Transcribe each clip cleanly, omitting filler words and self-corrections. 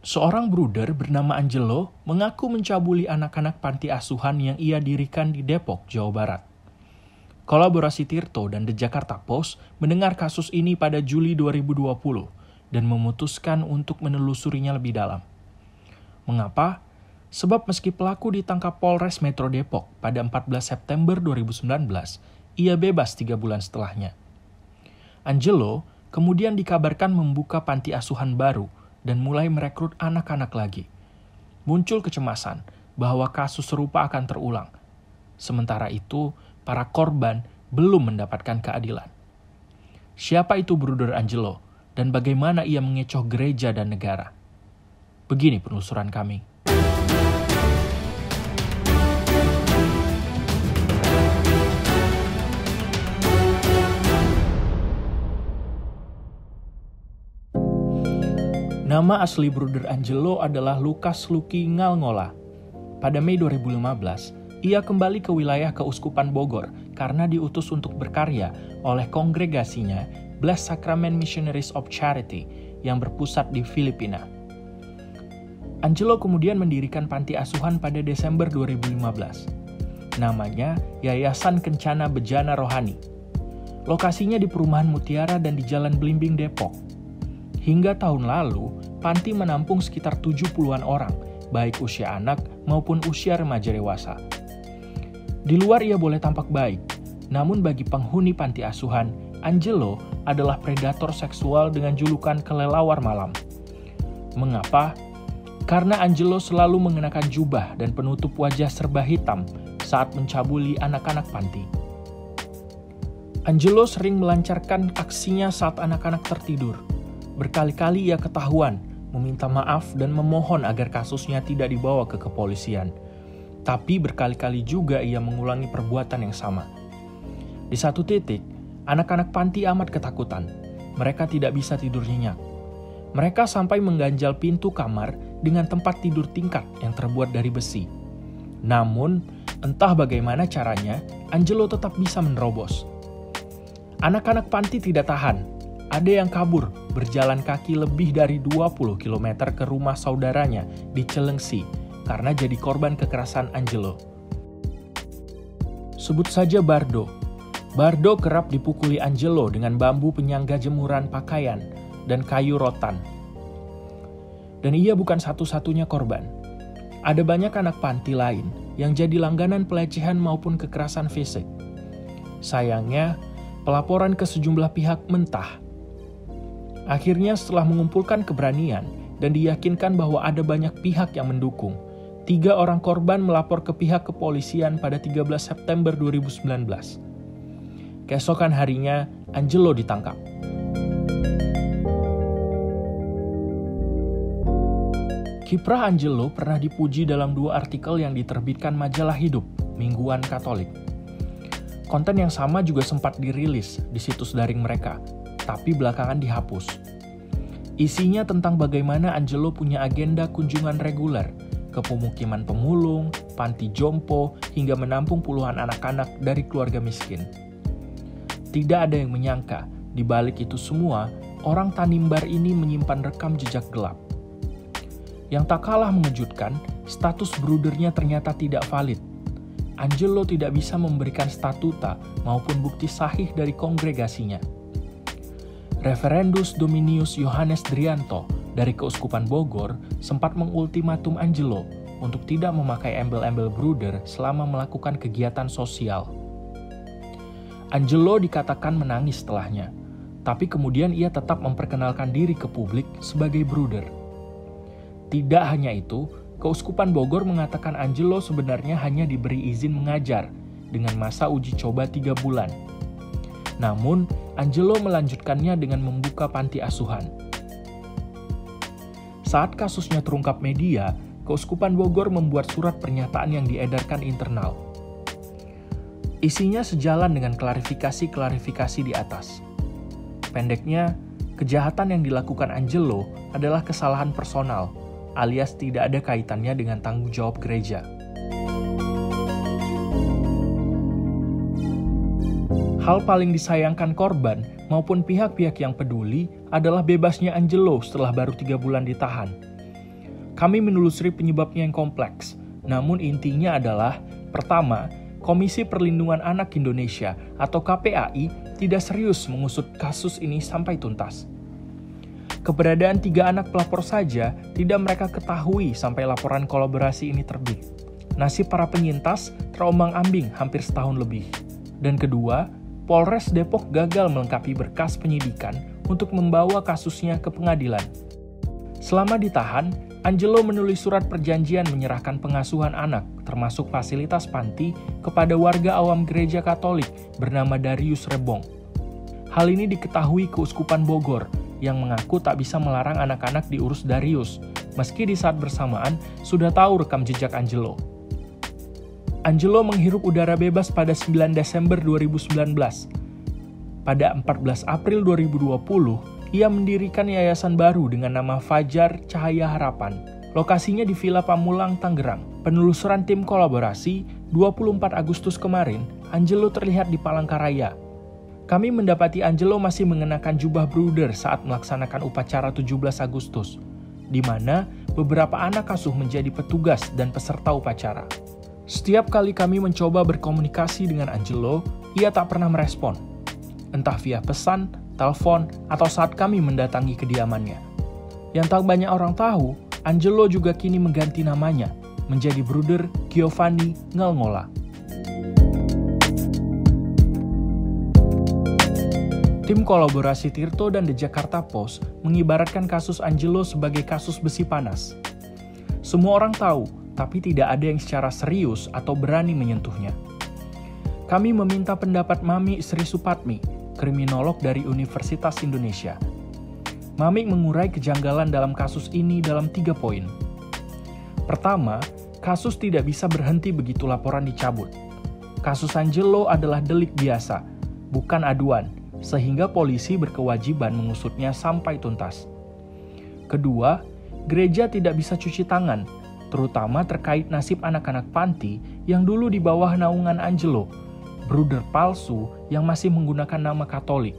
Seorang bruder bernama Angelo mengaku mencabuli anak-anak panti asuhan yang ia dirikan di Depok, Jawa Barat. Kolaborasi Tirto dan The Jakarta Post mendengar kasus ini pada Juli 2020 dan memutuskan untuk menelusurinya lebih dalam. Mengapa? Sebab meski pelaku ditangkap Polres Metro Depok pada 14 September 2019, ia bebas 3 bulan setelahnya. Angelo kemudian dikabarkan membuka panti asuhan baru dan mulai merekrut anak-anak lagi. Muncul kecemasan bahwa kasus serupa akan terulang. Sementara itu, para korban belum mendapatkan keadilan. Siapa itu Bruder Angelo dan bagaimana ia mengecoh gereja dan negara? Begini penelusuran kami. Nama asli Bruder Angelo adalah Lukas Lucky Ngalngola. Pada Mei 2015, ia kembali ke wilayah Keuskupan Bogor karena diutus untuk berkarya oleh kongregasinya Blessed Sacrament Missionaries of Charity yang berpusat di Filipina. Angelo kemudian mendirikan panti asuhan pada Desember 2015. Namanya Yayasan Kencana Bejana Rohani. Lokasinya di Perumahan Mutiara dan di Jalan Belimbing, Depok. Hingga tahun lalu, panti menampung sekitar 70-an orang, baik usia anak maupun usia remaja dewasa. Di luar ia boleh tampak baik, namun bagi penghuni panti asuhan, Angelo adalah predator seksual dengan julukan kelelawar malam. Mengapa? Karena Angelo selalu mengenakan jubah dan penutup wajah serba hitam saat mencabuli anak-anak panti. Angelo sering melancarkan aksinya saat anak-anak tertidur. Berkali-kali ia ketahuan, meminta maaf dan memohon agar kasusnya tidak dibawa ke kepolisian. Tapi berkali-kali juga ia mengulangi perbuatan yang sama. Di satu titik, anak-anak panti amat ketakutan. Mereka tidak bisa tidur nyenyak. Mereka sampai mengganjal pintu kamar dengan tempat tidur tingkat yang terbuat dari besi. Namun, entah bagaimana caranya, Angelo tetap bisa menerobos. Anak-anak panti tidak tahan. Ada yang kabur, berjalan kaki lebih dari 20 km ke rumah saudaranya di Celengsi karena jadi korban kekerasan Angelo. Sebut saja Bardo. Bardo kerap dipukuli Angelo dengan bambu penyangga jemuran pakaian dan kayu rotan. Dan ia bukan satu-satunya korban. Ada banyak anak panti lain yang jadi langganan pelecehan maupun kekerasan fisik. Sayangnya, pelaporan ke sejumlah pihak mentah. Akhirnya setelah mengumpulkan keberanian dan diyakinkan bahwa ada banyak pihak yang mendukung, 3 orang korban melapor ke pihak kepolisian pada 13 September 2019. Keesokan harinya, Angelo ditangkap. Kiprah Angelo pernah dipuji dalam 2 artikel yang diterbitkan majalah Hidup, mingguan Katolik. Konten yang sama juga sempat dirilis di situs daring mereka, tapi belakangan dihapus. Isinya tentang bagaimana Angelo punya agenda kunjungan reguler ke pemukiman pemulung, panti jompo, hingga menampung puluhan anak-anak dari keluarga miskin. Tidak ada yang menyangka, di balik itu semua, orang Tanimbar ini menyimpan rekam jejak gelap. Yang tak kalah mengejutkan, status brudernya ternyata tidak valid. Angelo tidak bisa memberikan statuta maupun bukti sahih dari kongregasinya. Reverendus Dominius Yohanes Drianto dari Keuskupan Bogor sempat mengultimatum Angelo untuk tidak memakai embel-embel bruder selama melakukan kegiatan sosial. Angelo dikatakan menangis setelahnya, tapi kemudian ia tetap memperkenalkan diri ke publik sebagai bruder. Tidak hanya itu, Keuskupan Bogor mengatakan Angelo sebenarnya hanya diberi izin mengajar dengan masa uji coba 3 bulan. Namun, Angelo melanjutkannya dengan membuka panti asuhan. Saat kasusnya terungkap media, Keuskupan Bogor membuat surat pernyataan yang diedarkan internal. Isinya sejalan dengan klarifikasi-klarifikasi di atas. Pendeknya, kejahatan yang dilakukan Angelo adalah kesalahan personal, alias tidak ada kaitannya dengan tanggung jawab gereja. Hal paling disayangkan korban maupun pihak-pihak yang peduli adalah bebasnya Angelo setelah baru 3 bulan ditahan. Kami menelusuri penyebabnya yang kompleks, namun intinya adalah, pertama, Komisi Perlindungan Anak Indonesia atau KPAI tidak serius mengusut kasus ini sampai tuntas. Keberadaan 3 anak pelapor saja tidak mereka ketahui sampai laporan kolaborasi ini terbit. Nasib para penyintas terombang-ambing hampir setahun lebih. Dan kedua, Polres Depok gagal melengkapi berkas penyidikan untuk membawa kasusnya ke pengadilan. Selama ditahan, Angelo menulis surat perjanjian menyerahkan pengasuhan anak, termasuk fasilitas panti, kepada warga awam gereja Katolik bernama Darius Rebong. Hal ini diketahui Keuskupan Bogor, yang mengaku tak bisa melarang anak-anak diurus Darius, meski di saat bersamaan sudah tahu rekam jejak Angelo. Angelo menghirup udara bebas pada 9 Desember 2019. Pada 14 April 2020, ia mendirikan yayasan baru dengan nama Fajar Cahaya Harapan. Lokasinya di Villa Pamulang, Tangerang. Penelusuran tim kolaborasi, 24 Agustus kemarin, Angelo terlihat di Palangkaraya. Kami mendapati Angelo masih mengenakan jubah bruder saat melaksanakan upacara 17 Agustus, di mana beberapa anak asuh menjadi petugas dan peserta upacara. Setiap kali kami mencoba berkomunikasi dengan Angelo, ia tak pernah merespon. Entah via pesan, telepon, atau saat kami mendatangi kediamannya. Yang tak banyak orang tahu, Angelo juga kini mengganti namanya, menjadi Bruder Giovanni Ngalngola. Tim kolaborasi Tirto dan The Jakarta Post mengibaratkan kasus Angelo sebagai kasus besi panas. Semua orang tahu, tapi tidak ada yang secara serius atau berani menyentuhnya. Kami meminta pendapat Mami Sri Supatmi, kriminolog dari Universitas Indonesia. Mami mengurai kejanggalan dalam kasus ini dalam 3 poin. Pertama, kasus tidak bisa berhenti begitu laporan dicabut. Kasus Angelo adalah delik biasa, bukan aduan, sehingga polisi berkewajiban mengusutnya sampai tuntas. Kedua, gereja tidak bisa cuci tangan, terutama terkait nasib anak-anak panti yang dulu di bawah naungan Angelo, bruder palsu yang masih menggunakan nama Katolik.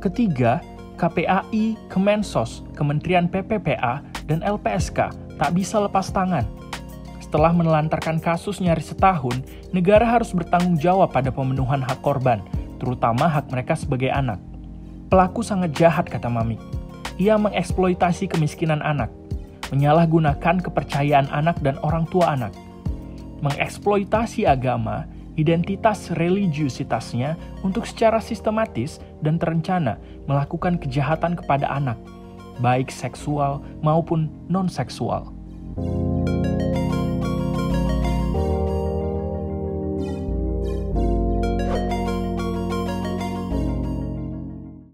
Ketiga, KPAI, Kemensos, Kementerian PPPA, dan LPSK tak bisa lepas tangan. Setelah menelantarkan kasus nyaris setahun, negara harus bertanggung jawab pada pemenuhan hak korban, terutama hak mereka sebagai anak. Pelaku sangat jahat, kata Mami. Ia mengeksploitasi kemiskinan anak, menyalahgunakan kepercayaan anak dan orang tua anak, mengeksploitasi agama, identitas religiusitasnya untuk secara sistematis dan terencana melakukan kejahatan kepada anak, baik seksual maupun non-seksual.